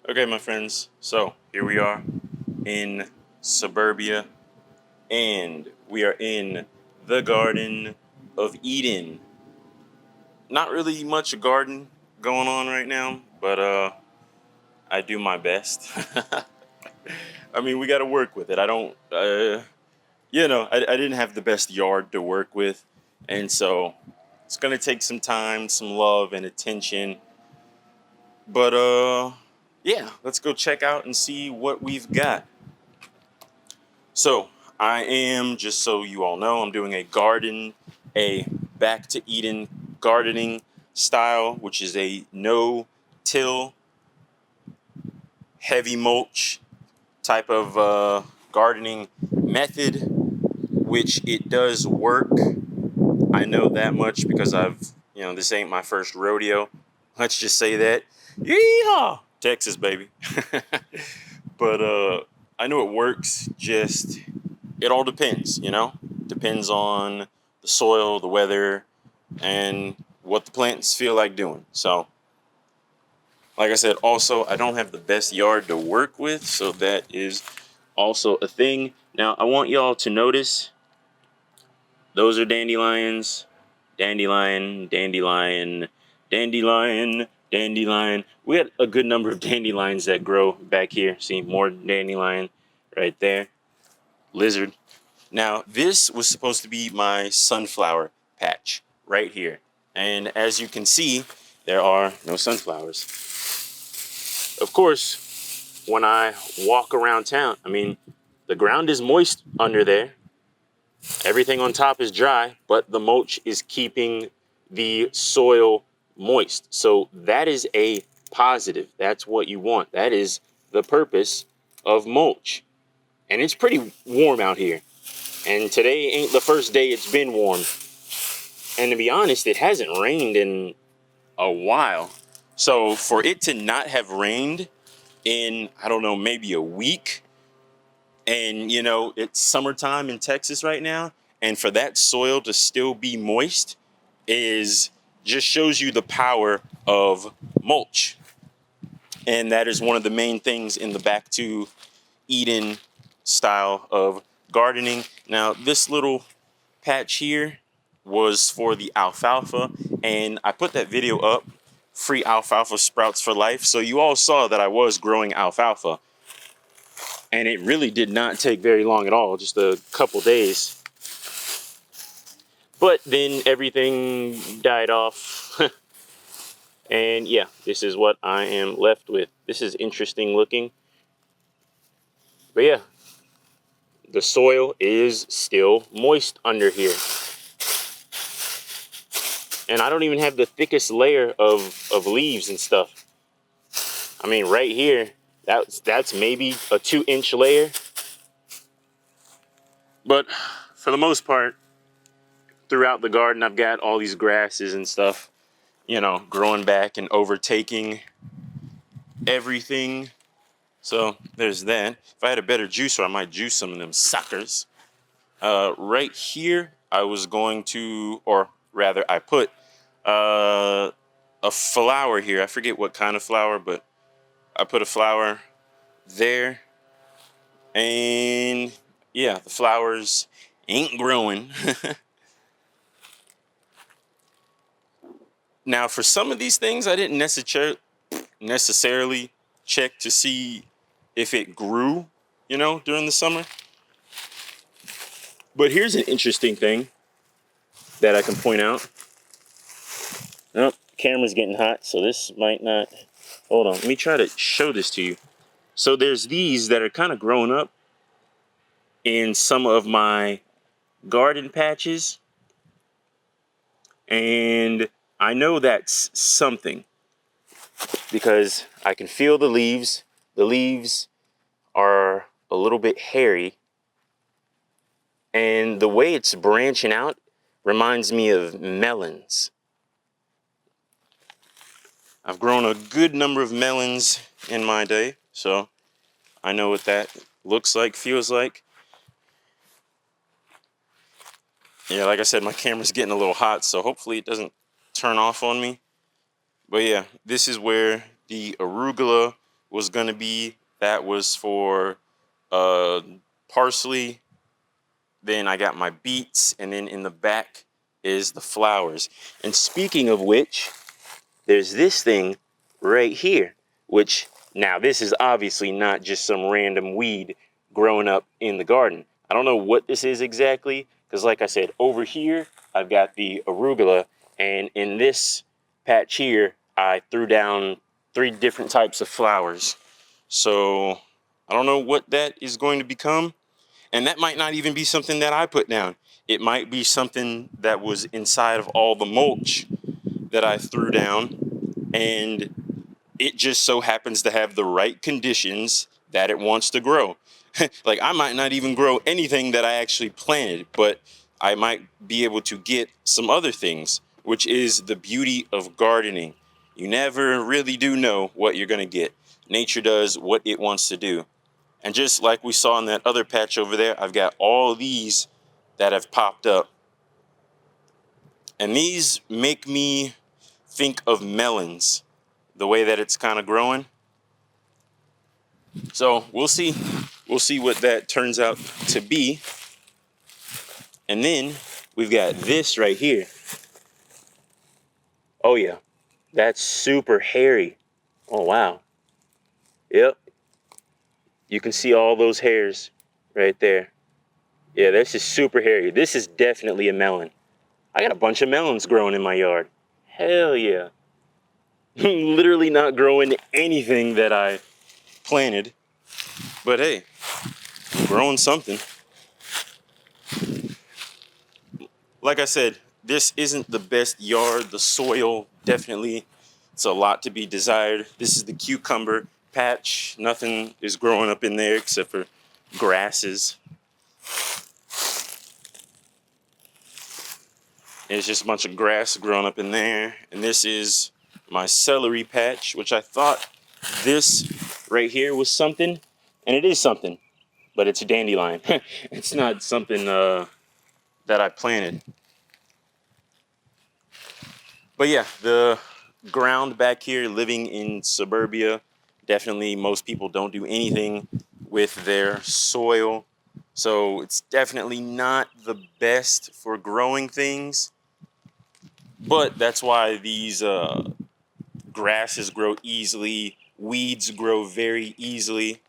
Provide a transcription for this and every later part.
Okay, my friends, so here we are in suburbia, and we are in the Garden of Eden. Not really much garden going on right now, but I do my best. I mean, we got to work with it. I don't, I didn't have the best yard to work with, and so it's gonna take some time, some love, and attention. But yeah, let's go check out and see what we've got. So I am, just so you all know, I'm doing a back to Eden gardening style, which is a no-till, heavy mulch type of gardening method, which it does work. I know that much because this ain't my first rodeo. Let's just say that. Yeehaw! Texas, baby. But I know it works, just it all depends. Depends on the soil, the weather, and what the plants feel like doing. So, like I said, also, I don't have the best yard to work with, so that is also a thing. Now, I want y'all to notice those are dandelions, dandelion, dandelion, dandelion, dandelion. We had a good number of dandelions that grow back here. See, more dandelion right there. Lizard. Now, this was supposed to be my sunflower patch right here. And as you can see, there are no sunflowers. Of course, when I walk around town, I mean, the ground is moist under there. Everything on top is dry, but the mulch is keeping the soil moist. So that is a positive. That's what you want. That is the purpose of mulch. And it's pretty warm out here. And today ain't the first day it's been warm. And to be honest, it hasn't rained in a while. So for it to not have rained in, I don't know, maybe a week, and it's summertime in Texas right now, and for that soil to still be moist is just shows you the power of mulch. And that is one of the main things in the back to Eden style of gardening. Now, this little patch here was for the alfalfa, and I put that video up, free alfalfa sprouts for life. So you all saw that I was growing alfalfa, and it really did not take very long at all, just a couple days. But then everything died off. And yeah, this is what I am left with. This is interesting looking. But yeah, the soil is still moist under here. And I don't even have the thickest layer of leaves and stuff. I mean, right here, that's maybe a 2-inch layer. But for the most part, throughout the garden, I've got all these grasses and stuff, growing back and overtaking everything. So there's that. If I had a better juicer, I might juice some of them suckers. Right here, I was going to, or rather, I put a flower here. I forget what kind of flower, but I put a flower there. And yeah, the flowers ain't growing. Now, for some of these things, I didn't necessarily check to see if it grew, during the summer. But here's an interesting thing that I can point out. Oh, camera's getting hot, so this might not. Hold on, let me try to show this to you. So there's these that are kind of grown up in some of my garden patches. And I know that's something because I can feel the leaves. The leaves are a little bit hairy. And the way it's branching out reminds me of melons. I've grown a good number of melons in my day, so I know what that looks like, feels like. Yeah, like I said, my camera's getting a little hot, so hopefully it doesn't turn off on me. But yeah, this is where the arugula was going to be. That was for parsley. Then I got my beets, and then in the back is the flowers. And speaking of which, there's this thing right here, which now this is obviously not just some random weed growing up in the garden. I don't know what this is exactly, because like I said, over here, I've got the arugula, and in this patch here, I threw down 3 different types of flowers. So I don't know what that is going to become. And that might not even be something that I put down. It might be something that was inside of all the mulch that I threw down, and it just so happens to have the right conditions that it wants to grow. Like, I might not even grow anything that I actually planted, but I might be able to get some other things, which is the beauty of gardening. You never really do know what you're going to get. Nature does what it wants to do. And just like we saw in that other patch over there, I've got all these that have popped up. And these make me think of melons, the way that it's kind of growing. So we'll see. We'll see what that turns out to be. And then we've got this right here. Oh yeah, that's super hairy. Oh wow. Yep. You can see all those hairs right there. Yeah, this is super hairy. This is definitely a melon. I got a bunch of melons growing in my yard. Hell yeah. Literally not growing anything that I planted. But hey, I'm growing something. Like I said, this isn't the best yard. The soil, definitely, it's a lot to be desired. This is the cucumber patch. Nothing is growing up in there except for grasses. It's just a bunch of grass growing up in there. And this is my celery patch, which I thought this right here was something. And it is something, but it's a dandelion. It's not something that I planted. But yeah, the ground back here, living in suburbia, definitely most people don't do anything with their soil. So it's definitely not the best for growing things. But that's why these grasses grow easily, weeds grow very easily.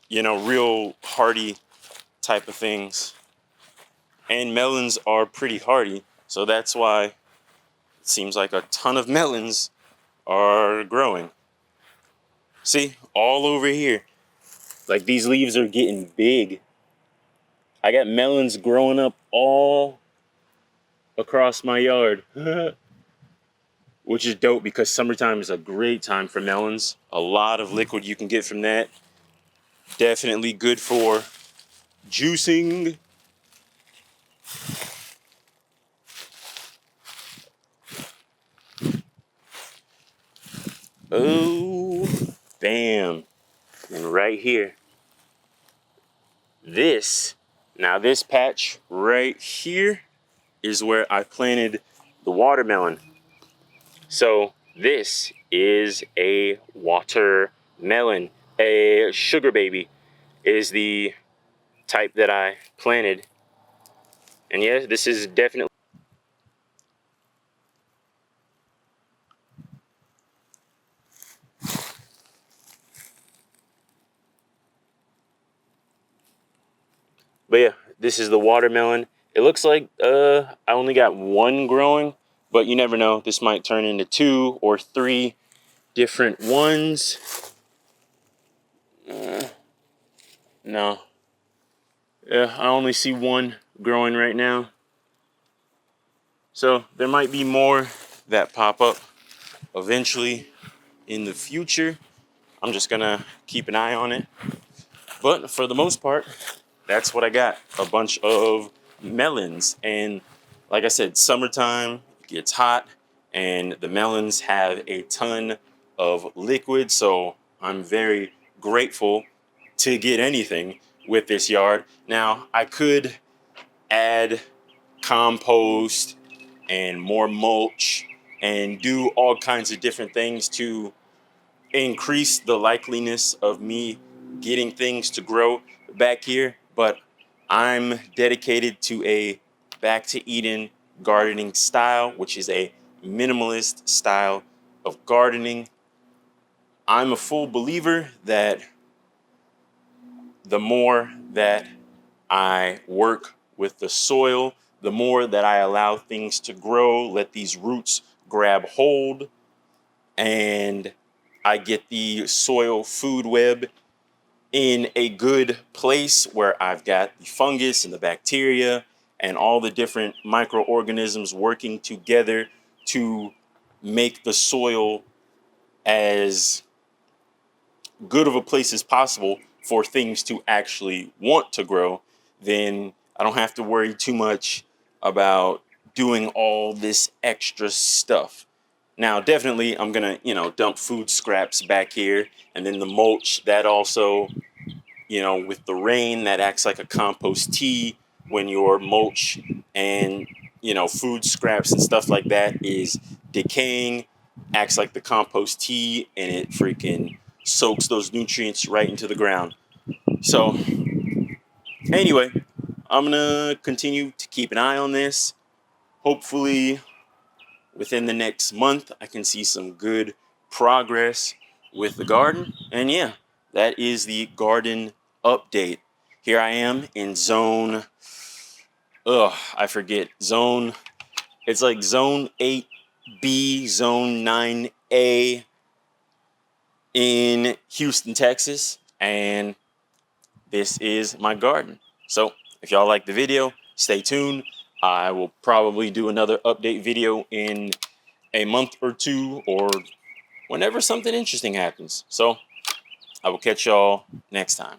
You know, real hardy type of things. And melons are pretty hardy, so that's why it seems like a ton of melons are growing. See, all over here. Like, these leaves are getting big. I got melons growing up all across my yard. Which is dope because summertime is a great time for melons. A lot of liquid you can get from that. Definitely good for juicing. Oh, bam. And right here. This patch right here is where I planted the watermelon. So this is a watermelon. A sugar baby is the type that I planted. And yeah, this is definitely. But yeah, this is the watermelon. It looks like I only got one growing, but you never know. This might turn into 2 or 3 different ones. No. Yeah, I only see one growing right now. So there might be more that pop up eventually in the future. I'm just gonna keep an eye on it. But for the most part, that's what I got. A bunch of melons. And like I said, summertime gets hot and the melons have a ton of liquid. So I'm very grateful to get anything with this yard. Now, I could add compost and more mulch and do all kinds of different things to increase the likeliness of me getting things to grow back here, but I'm dedicated to a back to Eden gardening style, which is a minimalist style of gardening. I'm a full believer that the more that I work with the soil, the more that I allow things to grow, let these roots grab hold, and I get the soil food web in a good place where I've got the fungus and the bacteria and all the different microorganisms working together to make the soil as good of a place as possible for things to actually want to grow, then I don't have to worry too much about doing all this extra stuff. Now, definitely, I'm gonna, dump food scraps back here, and then the mulch that also, with the rain, that acts like a compost tea when your mulch and, food scraps and stuff like that is decaying, acts like the compost tea, and it freaking soaks those nutrients right into the ground. So, anyway, I'm gonna continue to keep an eye on this. Hopefully, within the next month, I can see some good progress with the garden. And yeah, that is the garden update. Here I am in zone, I forget, it's like zone 8B, zone 9A in Houston, Texas. And this is my garden. So if y'all like the video, stay tuned. I will probably do another update video in a month or two, or whenever something interesting happens. So I will catch y'all next time.